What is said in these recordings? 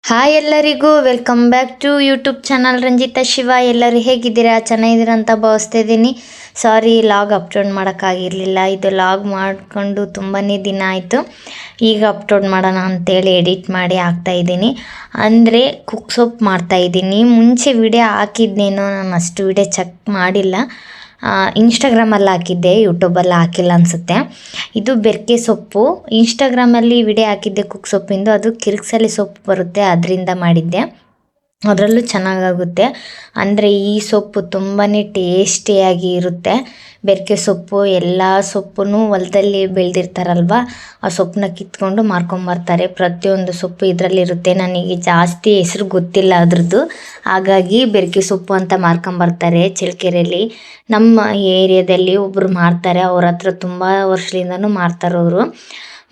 Hi ಎಲ್ಲರಿಗೂ welcome back to YouTube channel Ranjitha Shiva. ಎಲ್ಲರೂ ಹೇಗಿದ್ದೀರಾ? ಚೆನ್ನಾಗಿದ್ದೀರಾ ಅಂತ ಭಾವಿಸ್ತಾ ಇದ್ದೀನಿ. ಸಾರಿ, ಲಾಗ್ ಅಪ್ಲೋಡ್ ಮಾಡೋಕ್ಕಾಗಿರಲಿಲ್ಲ. ಇದು ಲಾಗ್ ಮಾಡಿಕೊಂಡು ತುಂಬಾ ದಿನ ಆಯಿತು. ಈಗ ಅಪ್ಲೋಡ್ ಮಾಡೋಣ ಅಂತೇಳಿ ಎಡಿಟ್ ಮಾಡಿ ಹಾಕ್ತಾಯಿದ್ದೀನಿ. ಅಂದರೆ ಕುಕ್ ಸೊಪ್ಪು ಮಾಡ್ತಾಯಿದ್ದೀನಿ. ಮುಂಚೆ ವಿಡಿಯೋ ಹಾಕಿದ್ನೇನೋ, ನಾನು ಅಷ್ಟು ವಿಡಿಯೋ ಚೆಕ್ ಮಾಡಿಲ್ಲ. ಇನ್ಸ್ಟಾಗ್ರಾಮಲ್ಲಿ ಹಾಕಿದ್ದೆ, ಯೂಟ್ಯೂಬಲ್ಲಿ ಹಾಕಿಲ್ಲ ಅನಿಸುತ್ತೆ. ಇದು ಬೆರ್ಕೆ ಸೊಪ್ಪು. ಇನ್ಸ್ಟಾಗ್ರಾಮಲ್ಲಿ ವಿಡಿಯೋ ಹಾಕಿದ್ದೆ ಕುಕ್ ಸೊಪ್ಪಿಂದು. ಅದು ಕಿರಿಕ್ಸಲಿ ಸೊಪ್ಪು ಬರುತ್ತೆ, ಅದರಿಂದ ಮಾಡಿದ್ದೆ. ಅದರಲ್ಲೂ ಚೆನ್ನಾಗಾಗುತ್ತೆ. ಅಂದರೆ ಈ ಸೊಪ್ಪು ತುಂಬಾ ಟೇಸ್ಟಿಯಾಗಿ ಇರುತ್ತೆ. ಬೆರ್ಕೆ ಸೊಪ್ಪು ಎಲ್ಲ ಸೊಪ್ಪನ್ನು ಹೊಲದಲ್ಲಿ ಬೆಳೆದಿರ್ತಾರಲ್ವ, ಆ ಸೊಪ್ಪನ್ನ ಕಿತ್ಕೊಂಡು ಮಾರ್ಕೊಂಬರ್ತಾರೆ. ಪ್ರತಿಯೊಂದು ಸೊಪ್ಪು ಇದರಲ್ಲಿರುತ್ತೆ. ನನಗೆ ಜಾಸ್ತಿ ಹೆಸ್ರು ಗೊತ್ತಿಲ್ಲ ಅದ್ರದ್ದು, ಹಾಗಾಗಿ ಬೆರ್ಕೆ ಸೊಪ್ಪು ಅಂತ ಮಾರ್ಕೊಂಬರ್ತಾರೆ. ಚಳ್ಳಕೆರೆಯಲ್ಲಿ ನಮ್ಮ ಏರಿಯಾದಲ್ಲಿ ಒಬ್ಬರು ಮಾರ್ತಾರೆ. ಅವ್ರ ಹತ್ರ ತುಂಬ ವರ್ಷದಿಂದನೂ ಮಾರ್ತಾರವರು.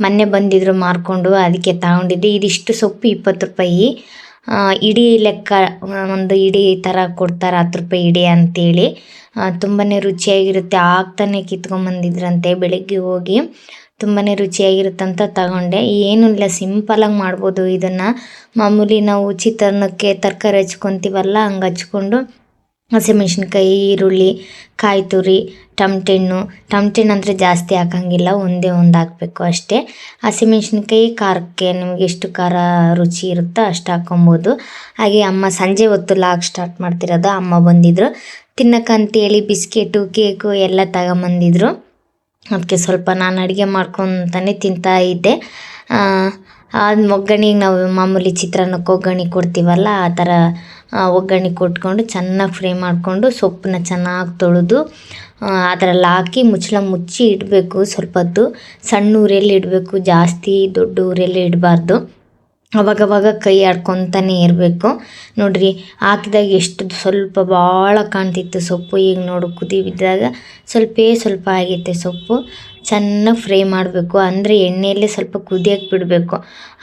ಮೊನ್ನೆ ಬಂದಿದ್ರು ಮಾರ್ಕೊಂಡು, ಅದಕ್ಕೆ ತಗೊಂಡಿದ್ದೆ. ಇದಿಷ್ಟು ಸೊಪ್ಪು 20 ರೂಪಾಯಿ. ಇಡೀ ಲೆಕ್ಕ, ಒಂದು ಇಡೀ ಥರ ಕೊಡ್ತಾರೆ, 10 ರೂಪಾಯಿ ಇಡೀ ಅಂತೇಳಿ. ತುಂಬಾ ರುಚಿಯಾಗಿರುತ್ತೆ. ಆಗ್ತಾನೆ ಕಿತ್ಕೊಂಬಂದಿದ್ರಂತೆ ಬೆಳಗ್ಗೆ ಹೋಗಿ. ತುಂಬಾ ರುಚಿಯಾಗಿರುತ್ತಂತ ತಗೊಂಡೆ. ಏನೂ ಇಲ್ಲ, ಸಿಂಪಲಾಗಿ ಮಾಡ್ಬೋದು ಇದನ್ನು. ಮಾಮೂಲಿ ನಾವು ಚಿತ್ರಾನ್ನಕ್ಕೆ ತರಕಾರಿ ಹಚ್ಕೊತೀವಲ್ಲ, ಹಂಗೆ ಹಚ್ಕೊಂಡು ಹಸಿಮೆಣ್ಸಿನ್ಕಾಯಿ, ಈರುಳ್ಳಿ, ಕಾಯಿ ತುರಿ, ಟಮಟೆ ಹಣ್ಣು ಅಂದರೆ ಜಾಸ್ತಿ ಹಾಕೋಂಗಿಲ್ಲ, ಒಂದೇ ಒಂದು ಹಾಕಬೇಕು ಅಷ್ಟೇ. ಹಸಿಮೆಣ್ಸಿನ್ಕಾಯಿ ಖಾರಕ್ಕೆ ನಿಮಗೆ ಎಷ್ಟು ಖಾರ ರುಚಿ ಇರುತ್ತೋ ಅಷ್ಟು ಹಾಕ್ಕೊಬೋದು. ಹಾಗೆ ಅಮ್ಮ ಸಂಜೆ ಹೊತ್ತು ಲಾಗ್ ಸ್ಟಾರ್ಟ್ ಮಾಡ್ತಿರೋದು. ಅಮ್ಮ ಬಂದಿದ್ದರು ತಿನ್ನಕ್ಕಂತೇಳಿ. ಬಿಸ್ಕೆಟು, ಕೇಕು ಎಲ್ಲ ತಗೊಂಬಂದಿದ್ರು. ಅದಕ್ಕೆ ಸ್ವಲ್ಪ ನಾನು ಅಡುಗೆ ಮಾಡ್ಕೊತಾನೆ ತಿಂತಾ ಇದ್ದೆ. ಅದು ಒಗ್ಗರಣೆಗೆ ನಾವು ಮಾಮೂಲಿ ಚಿತ್ರಾನ್ನಕ್ಕೆ ಒಗ್ಗರಣೆ ಕೊಡ್ತೀವಲ್ಲ, ಆ ಥರ ಒಗ್ಗರಣೆ ಕೊಟ್ಕೊಂಡು ಚೆನ್ನಾಗಿ ಫ್ರೈ ಮಾಡಿಕೊಂಡು ಸೊಪ್ಪನ್ನ ಚೆನ್ನಾಗಿ ತೊಳೆದು ಅದರಲ್ಲಿ ಹಾಕಿ ಮುಚ್ಚಿ ಇಡಬೇಕು. ಸ್ವಲ್ಪ ಹೊತ್ತು ಸಣ್ಣ ಉರಿಯಲ್ಲಿ ಇಡಬೇಕು, ಜಾಸ್ತಿ ದೊಡ್ಡ ಉರಿಯಲ್ಲಿ ಇಡಬಾರ್ದು. ಅವಾಗವಾಗ ಕೈ ಆಡ್ಕೊತಾನೆ ಇರಬೇಕು. ನೋಡಿರಿ, ಹಾಕಿದಾಗ ಎಷ್ಟು ಸ್ವಲ್ಪ ಭಾಳ ಕಾಣ್ತಿತ್ತು ಸೊಪ್ಪು. ಈಗ ನೋಡು, ಕುದಿ ಬಿದ್ದಾಗ ಸ್ವಲ್ಪ ಆಗೈತೆ ಸೊಪ್ಪು. ಚೆನ್ನಾಗಿ ಫ್ರೈ ಮಾಡಬೇಕು. ಅಂದರೆ ಎಣ್ಣೆಯಲ್ಲೇ ಸ್ವಲ್ಪ ಕುದಿಯೋಕ್ಕೆ ಬಿಡಬೇಕು.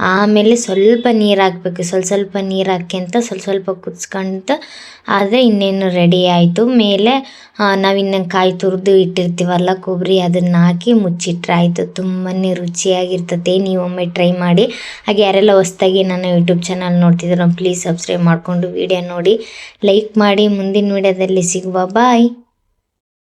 ಆಮೇಲೆ ಸ್ವಲ್ಪ ನೀರು ಹಾಕಬೇಕು. ಸ್ವಲ್ಪ ನೀರು ಹಾಕ್ಯಂತ ಸ್ವಲ್ಪ ಕುದಿಸ್ಕೊಂತ ಆದರೆ ಇನ್ನೇನು ರೆಡಿ ಆಯಿತು. ಮೇಲೆ ನಾವಿನ್ನು ಕಾಯಿ ತುರಿದು ಇಟ್ಟಿರ್ತೀವಲ್ಲ, ಕೊಬ್ಬರಿ, ಅದನ್ನು ಹಾಕಿ ಮುಚ್ಚಿಟ್ರೆ ಆಯಿತು. ತುಂಬಾ ರುಚಿಯಾಗಿರ್ತದೆ. ನೀವೊಮ್ಮೆ ಟ್ರೈ ಮಾಡಿ. ಹಾಗೆ ಯಾರೆಲ್ಲ ಹೊಸ್ದಾಗಿ ನನ್ನ ಯೂಟ್ಯೂಬ್ ಚಾನಲ್ ನೋಡ್ತಿದ್ರು, ಪ್ಲೀಸ್ ಸಬ್ಸ್ಕ್ರೈಬ್ ಮಾಡಿಕೊಂಡು ವಿಡಿಯೋ ನೋಡಿ, ಲೈಕ್ ಮಾಡಿ. ಮುಂದಿನ ವಿಡಿಯೋದಲ್ಲಿ ಸಿಗುವ. ಬಾಯ್.